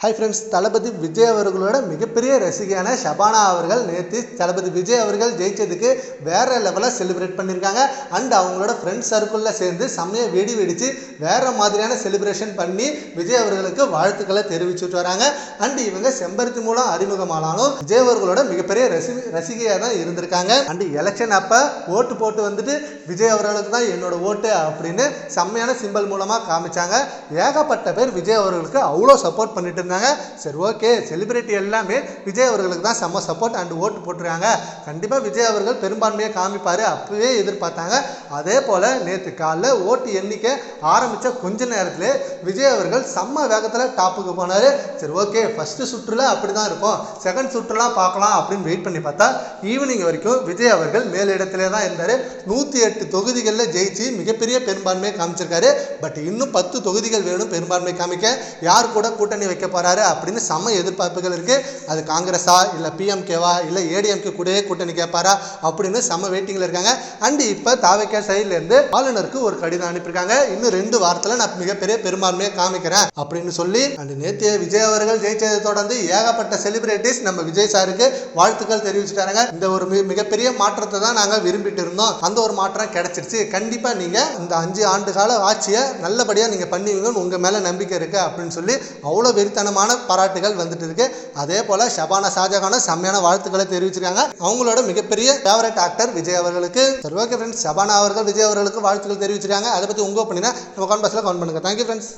Hi friends, தளபதி விஜய் அவர்களோட மிகப்பெரிய ரசிகையான ஷபானா அவர்கள் நேற்று தளபதி விஜய் அவர்கள் ஜெயிச்சதுக்கு வேற லெவலில் செலிப்ரேட் பண்ணியிருக்காங்க. அண்ட் அவங்களோட ஃப்ரெண்ட்ஸ் சர்க்கிளில் சேர்ந்து செம்மையாக வெடி வெடித்து வேற மாதிரியான செலிப்ரேஷன் பண்ணி விஜய் அவர்களுக்கு வாழ்த்துக்களை தெரிவிச்சுட்டு வராங்க. அண்ட் இவங்க செம்பருத்தி மூலம் அறிமுகமானாலும் விஜய் அவர்களோட மிகப்பெரிய ரசிகையாக தான் இருந்திருக்காங்க. அண்ட் எலெக்ஷன் அப்போ ஓட்டு போட்டு வந்துட்டு விஜய் அவர்களுக்கு தான் என்னோட ஓட்டு அப்படின்னு செம்மையான சிம்பல் மூலமாக காமிச்சாங்க. ஏகப்பட்ட பேர் விஜய் அவர்களுக்கு அவ்வளோ சப்போர்ட் பண்ணிட்டு. சரி, ஓகே, செலிபிரிட்டி எல்லாமே விஜய் அவர்களுக்கு தான் செம்ம சப்போர்ட் அண்ட் ஓட்டு போட்டுருக்காங்க. கண்டிப்பாக விஜய் அவர்கள் பெரும்பான்மையை காமிப்பார் அப்பவே எதிர்பார்த்தாங்க. அதே போல் நேற்று காலைல ஓட்டு எண்ணிக்கை ஆரம்பித்த கொஞ்ச நேரத்தில் விஜய் அவர்கள் செம்ம வேகத்தில் டாப்புக்கு போனார். சரி, ஓகே, ஃபஸ்ட்டு சுற்றுல அப்படி தான் இருக்கும், செகண்ட் சுற்றுலாம் பார்க்கலாம் அப்படின்னு வெயிட் பண்ணி பார்த்தா ஈவினிங் வரைக்கும் விஜய் அவர்கள் மேலிடத்திலே தான் இருந்தார். 108 தொகுதிகளில் ஜெயிச்சு மிகப்பெரிய பெரும்பான்மையை காமிச்சிருக்காரு. பட் இன்னும் 10 தொகுதிகள் வேணும் பெரும்பான்மை காமிக்க. யார் கூட கூட்டணி வைக்க போறாரு அப்படின்னு செம்ம எதிர்பார்ப்புகள் இருக்கு. அது காங்கிரஸா இல்ல பிஎம்கேவா இல்ல ஏடிஎம்கே கூட கூட்டணி கேட்பாரா அப்படின்னு செம்ம வெயிட்டிங்ல இருக்காங்க. அண்ட் இப்ப தாவேகா சைட்ல இருந்து ஆளுநருக்கு ஒரு கடிதம் அனுப்பியிருக்காங்க. இன்னும் 2 வாரத்துல நான் மிகப்பெரிய பெரும்பான்மையை காமிக்கிறேன் அப்படின்னு சொல்லி. அண்ட் நேற்று விஜய் அவர்கள் ஜெயிச்சதை தொடர்ந்து ஏகப்பட்ட செலிபிரிட்டிஸ் நம்ம விஜய் சாருக்கு வாழ்த்துக்கள் தெரிவிச்சுட்டாங்க. இந்த ஒரு மிகப்பெரிய மாற்றத்தை தான் நாங்க விரும்பிட்டு இருந்தோம். அந்த ஒரு மாற்றம் கிடைச்சிருச்சு. கண்டிப்பா நீங்க இந்த 5 ஆண்டு கால ஆட்சியை நல்லபடியா நீங்க பண்ணுவீங்கன்னு உங்க மேல நம்பிக்கை இருக்கு அப்படின்னு சொல்லி அவ்வளவு வெறித்தனமான பாராட்டுகள் வந்துட்டு இருக்கு. அதே போல ஷபானா ஷாஜகான செம்மையான வாழ்த்துக்களை தெரிவிச்சிருக்காங்க. அவங்களோட மிகப்பெரிய ஃபேவரட் ஆக்டர் விஜய் அவர்களுக்கு. சரி, ஓகே ஃப்ரெண்ட்ஸ், ஷபானா அவர்கள் விஜய் அவர்களுக்கு வாழ்த்துக்கள் தெரிவிச்சிருக்காங்க. அதை பத்தி உங்க ஒப்பீனியனை நம்ம கமெண்ட் பாக்ஸ்ல கமெண்ட் பண்ணுங்க. Thank you friends.